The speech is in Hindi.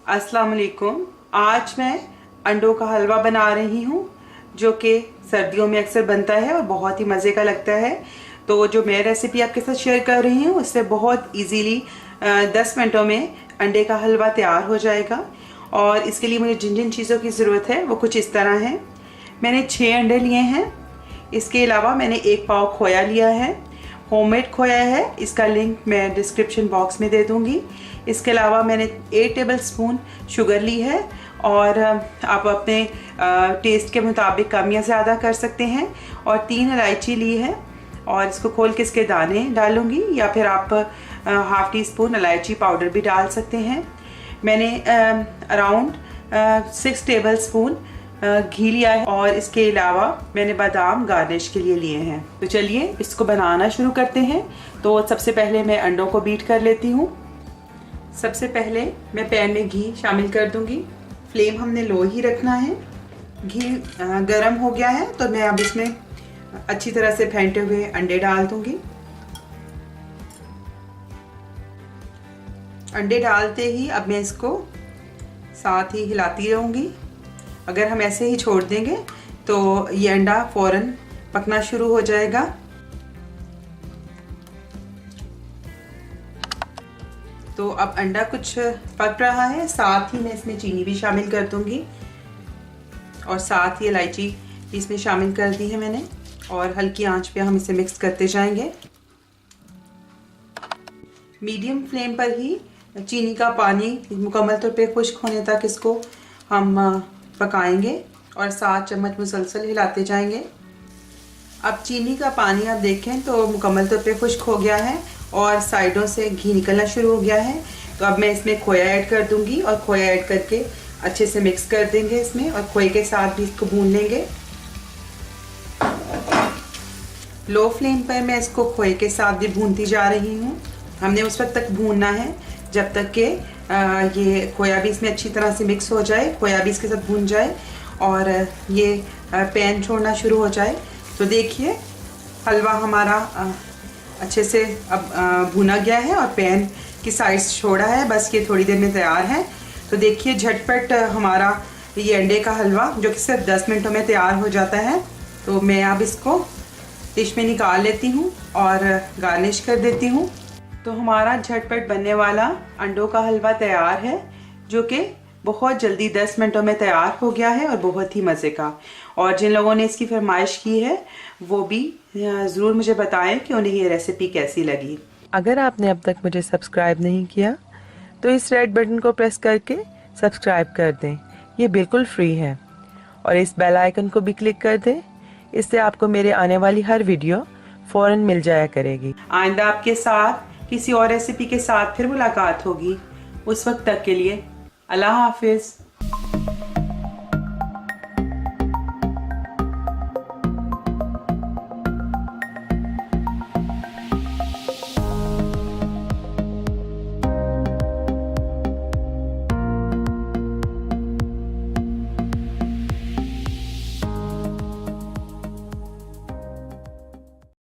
अस्सलाम वालेकुम। आज मैं अंडों का हलवा बना रही हूँ जो कि सर्दियों में अक्सर बनता है और बहुत ही मज़े का लगता है। तो जो मैं रेसिपी आपके साथ शेयर कर रही हूँ उससे बहुत इजीली 10 मिनटों में अंडे का हलवा तैयार हो जाएगा। और इसके लिए मुझे जिन जिन चीज़ों की ज़रूरत है वो कुछ इस तरह है। मैंने 6 अंडे लिए हैं। इसके अलावा मैंने 1 पाव खोया लिया है, होममेड खोया है। इसका लिंक मैं डिस्क्रिप्शन बॉक्स में दे दूंगी। इसके अलावा मैंने 8 टेबलस्पून शुगर ली है और आप अपने टेस्ट के मुताबिक कम या ज़्यादा कर सकते हैं। और 3 इलायची ली है और इसको खोल के इसके दाने डालूंगी, या फिर आप हाफ़ टी स्पून इलायची पाउडर भी डाल सकते हैं। मैंने अराउंड 6 टेबलस्पून घी लिया है और इसके अलावा मैंने बादाम गार्निश के लिए लिए हैं। तो चलिए इसको बनाना शुरू करते हैं। तो सबसे पहले मैं अंडों को बीट कर लेती हूँ। सबसे पहले मैं पैन में घी शामिल कर दूंगी। फ्लेम हमने लो ही रखना है। घी गरम हो गया है तो मैं अब इसमें अच्छी तरह से फेंटे हुए अंडे डाल दूंगी। अंडे डालते ही अब मैं इसको साथ ही हिलाती रहूँगी। अगर हम ऐसे ही छोड़ देंगे तो ये अंडा फ़ौरन पकना शुरू हो जाएगा। तो अब अंडा कुछ पक रहा है, साथ ही मैं इसमें चीनी भी शामिल कर दूंगी और साथ ही इलायची इसमें शामिल कर दी है मैंने। और हल्की आंच पे हम इसे मिक्स करते जाएंगे। मीडियम फ्लेम पर ही चीनी का पानी मुकम्मल तौर पे खुश्क होने तक इसको हम पकाएंगे और 7 चम्मच मुसलसल हिलाते जाएंगे। अब चीनी का पानी आप देखें तो मुकम्मल तौर पे खुश्क हो गया है और साइडों से घी निकलना शुरू हो गया है। तो अब मैं इसमें खोया ऐड कर दूंगी और खोया ऐड करके अच्छे से मिक्स कर देंगे इसमें, और खोए के साथ भी इसको भून लेंगे। लो फ्लेम पर मैं इसको खोए के साथ भी भूनती जा रही हूँ। हमने उस वक्त तक भूनना है जब तक कि ये खोया भी इसमें अच्छी तरह से मिक्स हो जाए, खोया भी इसके साथ भून जाए और ये पैन छोड़ना शुरू हो जाए। तो देखिए हलवा हमारा अच्छे से अब भुना गया है और पैन की साइड छोड़ा है। बस ये थोड़ी देर में तैयार है। तो देखिए झटपट हमारा ये अंडे का हलवा जो कि सिर्फ 10 मिनटों में तैयार हो जाता है। तो मैं अब इसको डिश में निकाल लेती हूँ और गार्निश कर देती हूँ। तो हमारा झटपट बनने वाला अंडों का हलवा तैयार है जो कि बहुत जल्दी 10 मिनटों में तैयार हो गया है और बहुत ही मज़े का। और जिन लोगों ने इसकी फरमाइश की है वो भी ज़रूर मुझे बताएं कि उन्हें ये रेसिपी कैसी लगी। अगर आपने अब तक मुझे सब्सक्राइब नहीं किया तो इस रेड बटन को प्रेस करके सब्सक्राइब कर दें। ये बिल्कुल फ्री है। और इस बेल आइकन को भी क्लिक कर दें। इससे आपको मेरे आने वाली हर वीडियो फ़ौरन मिल जाया करेगी। आइंदा आपके साथ किसी और रेसिपी के साथ फिर मुलाकात होगी। उस वक्त तक के लिए अल्लाह हाफिज़।